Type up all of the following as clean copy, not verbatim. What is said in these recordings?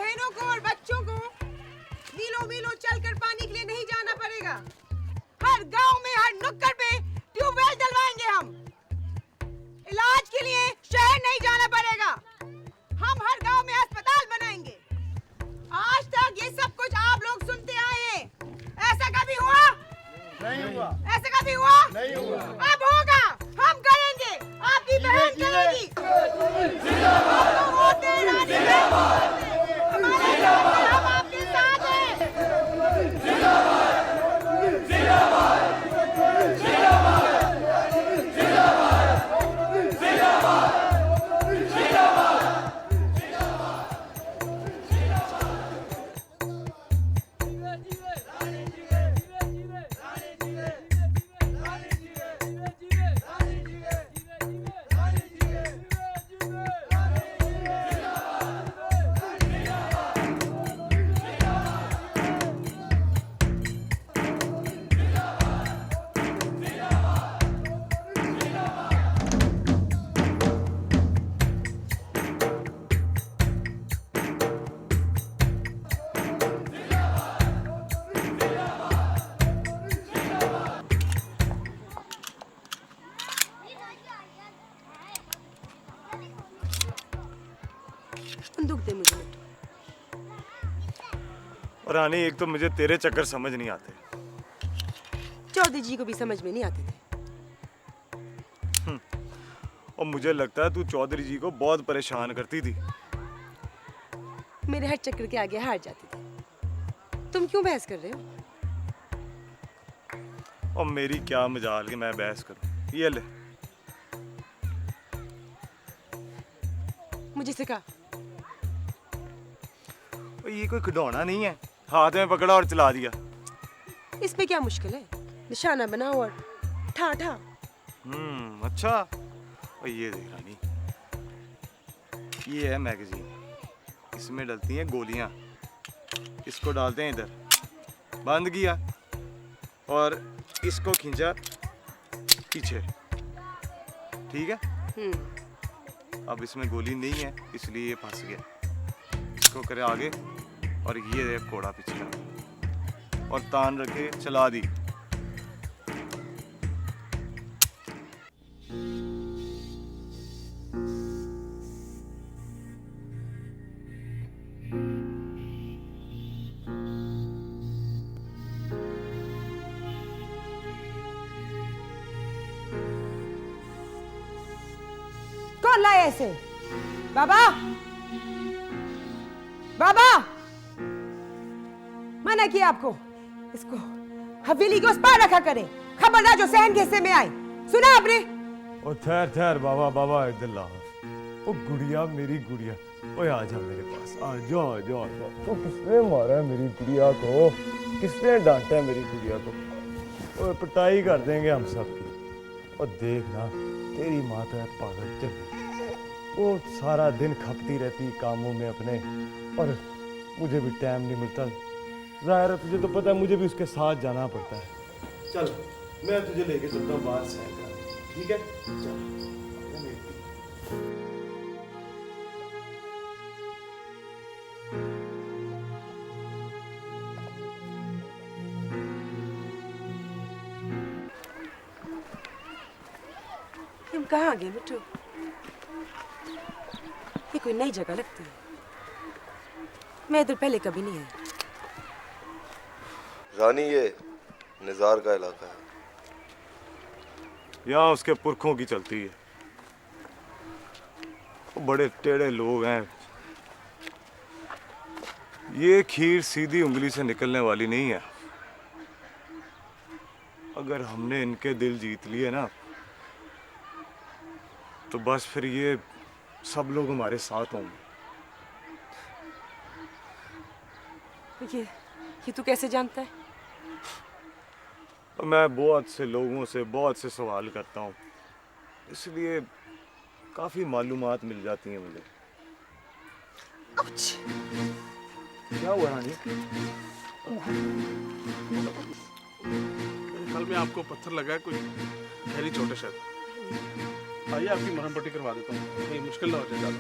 बहनों को और बच्चों को मीलों मीलों चलकर पानी के लिए नहीं जाना पड़ेगा। हर गांव में, हर नुक्कड़ पे ट्यूबवेल डलवाएंगे हम। इलाज के लिए शहर नहीं जाना पड़ेगा। हम हर गांव में अस्पताल बनाएंगे। आज तक ये सब कुछ आप लोग सुनते आए हैं। ऐसा कभी हुआ? नहीं हुआ। ऐसा कभी हुआ? नहीं हुआ। अब होगा। हम करेंगे। आपकी बहन करेगी। आपको वोट देना हमारे हम आपके साथ हैं। बंदूक दे मुझे मिट्टू। और रानी, एक तो मुझे तेरे चक्कर समझ नहीं आते। चौधरी जी को भी समझ में नहीं आते थे। और मुझे लगता है तू चौधरी जी को बहुत परेशान करती थी। मेरे हर चक्कर के आगे हार जाती थी। तुम क्यों बहस कर रहे हो? और मेरी क्या मजाल कि मैं बहस करूं। ये ले, मुझे सिखा। ये कोई खिडौना नहीं है, हाथ में पकड़ा और चला दिया। इसमें क्या मुश्किल है? निशाना बनाओ और ठा ठा। अच्छा। और ये देख रानी, ये है मैगजीन। इसमें डलती हैं गोलियां। इसको डालते हैं इधर, बंद किया और इसको खींचा पीछे। ठीक है? अब इसमें गोली नहीं है, इसलिए ये फंस गया। इसको करे आगे और ये है कोड़ा पिछला, और तान रखे चला दी। कौन लाया ऐसे? बाबा, बाबा, मना किया आपको। इसको हवेली के उस पार रखा करे। खबरदार जो सहन के हिस्से में आए। सुना आपने? ओ ठहर ठहर बाबा, बाबा इधर ला। ओ गुड़िया, मेरी गुड़िया, ओए आ जा मेरे पास। आ जा जा। तो किसने मारा है मेरी गुड़िया को? किसने डांटा है मेरी गुड़िया को? ओए पिटाई कर देंगे हम सब की। और देखना, तेरी माँ तो है पागल चली। वो सारा दिन खपती रहती कामों में अपने, और मुझे भी टाइम नहीं मिलता। ज़ाहिर है, तुझे तो पता है मुझे भी उसके साथ जाना पड़ता है। चल, मैं तुझे लेके चलता हूँ बाहर सैर करने, ठीक है? चल। हम कहाँ गए मिट्टू? ये कोई नई जगह लगती है। मैं इधर पहले कभी नहीं आई। रानी, ये निज़ार का इलाका है। यहाँ उसके पुरखों की चलती है। वो बड़े टेढ़े लोग हैं। ये खीर सीधी उंगली से निकलने वाली नहीं है। अगर हमने इनके दिल जीत लिए ना, तो बस फिर ये सब लोग हमारे साथ होंगे। ये तू कैसे जानता है? मैं बहुत से लोगों से बहुत से सवाल करता हूँ, इसलिए काफी मालूमात मिल जाती हैं मुझे। क्या हुआ रानी? कल में आपको पत्थर लगा है, कोई गहरी चोट है शायद। आइए आपकी मरहम पट्टी करवा देता हूँ, कहीं मुश्किल ना हो जाए ज़्यादा।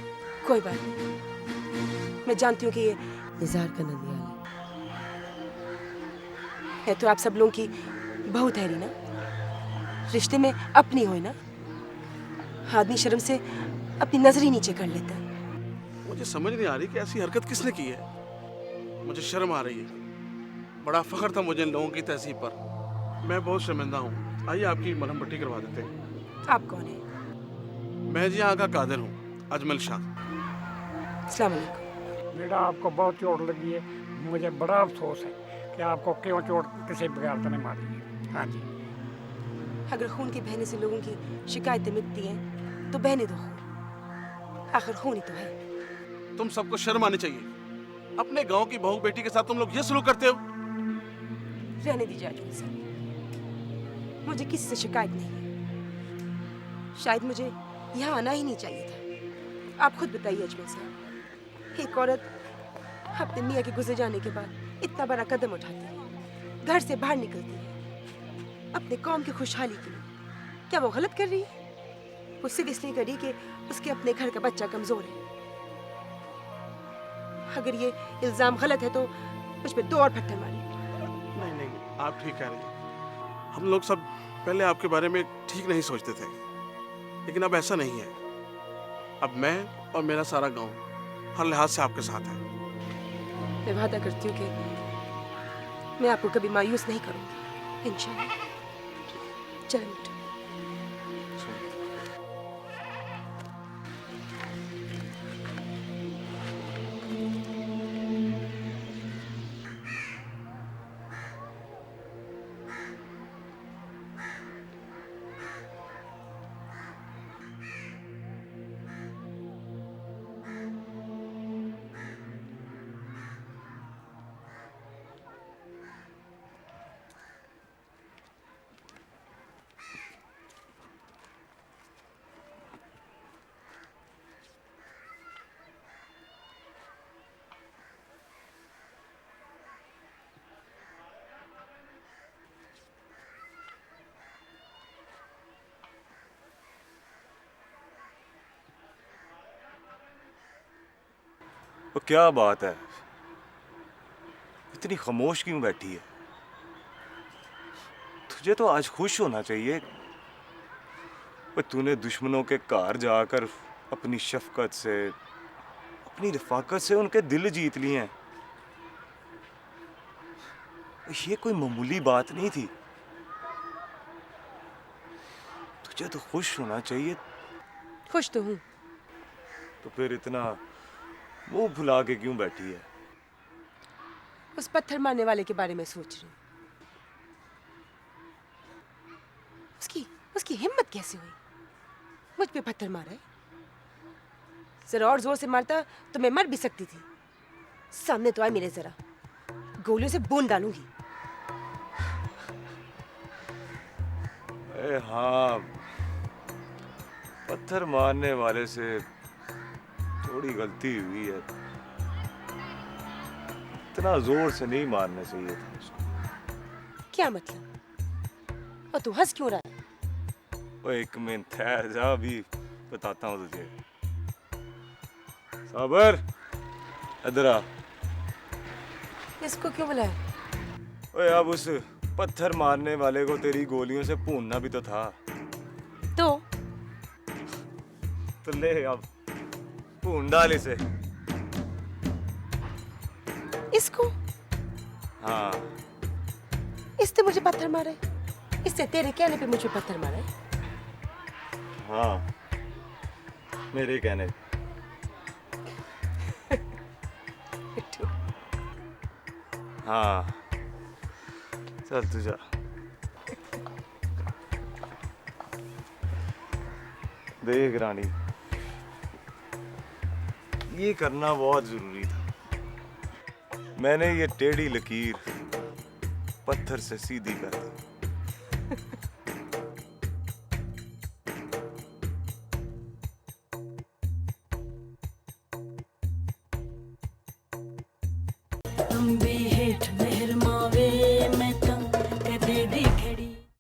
कोई बात नहीं, मैं जानती हूँ कि ये निज़ार का नंदियाल है तो आप सब लोगों की बहू ठहरी ना, रिश्ते में अपनी हो ना। आदमी शर्म से अपनी नजर ही नीचे कर लेता है। मुझे समझ नहीं आ रही कि ऐसी हरकत किसने की है। मुझे शर्म आ रही है। बड़ा फख्र था मुझे इन लोगों की तहजीब पर। मैं बहुत शर्मिंदा हूँ। आइए आपकी मरहम पट्टी करवा देते हैं। आप कौन है? मैं जी यहाँ का कादिर हूँ, अजमल शाह। अस्सलाम वालेकुम। बेटा आपको बहुत चोट लगी है, मुझे बड़ा अफसोस है कि आपको क्यों चोट किसी बगैर तो नहीं मारी है। हाँ जी, अगर खून की बहने से लोगों की शिकायतें मिटती हैं तो बहने दो खून, आखिर खून ही तो है। तुम सबको शर्म आनी चाहिए। अपने गांव की बहू बेटी के साथ तुम लोग ये सलूक करते हो। रहने दीजिए अजमल साहब, मुझे किसी से शिकायत नहीं है। शायद मुझे यहाँ आना ही नहीं चाहिए था। आप खुद बताइए अजमल साहब, एक औरत अपने मियाँ के गुजर जाने के बाद इतना बड़ा कदम उठाती है, घर से बाहर निकलती है अपने कौम की खुशहाली के लिए। क्या वो गलत कर रही है? वो सिर्फ इसलिए कर रही है कि उसके अपने घर का बच्चा कमजोर है। अगर ये इल्जाम गलत है तो मुझ पे 2 और पत्थर मारिए। नहीं नहीं, आप ठीक कह रही हैं। हम लोग सब पहले आपके बारे में ठीक नहीं सोचते थे, लेकिन अब ऐसा नहीं है। अब मैं और मेरा सारा गांव हर लिहाज से आपके साथ है। मैं वादा करती हूँ कि मैं आपको कभी मायूस नहीं करूंगी, इंशाल्लाह। चलो बेटा। तो क्या बात है, इतनी खामोश क्यों बैठी है? तुझे तो आज खुश होना चाहिए। पर तूने दुश्मनों के घर जाकर अपनी शफकत से, अपनी रफाकत से उनके दिल जीत लिए हैं। ये कोई मामूली बात नहीं थी। तुझे तो खुश होना चाहिए। खुश तो हूँ। तो फिर इतना मुंह फुला के क्यों बैठी है? उस पत्थर मारने वाले के बारे में सोच रही हूँ। उसकी हिम्मत कैसे हुई मुझ पे पत्थर मारा है? जरा और जोर से मारता तो मैं मर भी सकती थी। सामने तो आए मेरे, जरा गोलियों से बूंद डालूंगी। हाँ, पत्थर मारने वाले से थोड़ी गलती हुई है। इतना जोर से नहीं मारना चाहिए था उसको। क्या मतलब? और तू हंस क्यों रहा है? ओ एक मिनट ठहर जा, अभी बताता हूँ तुझे। साबर, इधर आ। इसको क्यों बुलाया? ओए, अब उस पत्थर मारने वाले को तेरी गोलियों से भूनना भी तो था। तो ले अब भून डाल इसे। इसको? हाँ। इसने मुझे पत्थर मारा है? इससे तेरे कहने पे मुझे पत्थर मारा है? हाँ, मेरे कहने। हाँ, चल तू जा। देख रानी, ये करना बहुत जरूरी था। मैंने ये टेढ़ी लकीर पत्थर से सीधी कर दी। हम भी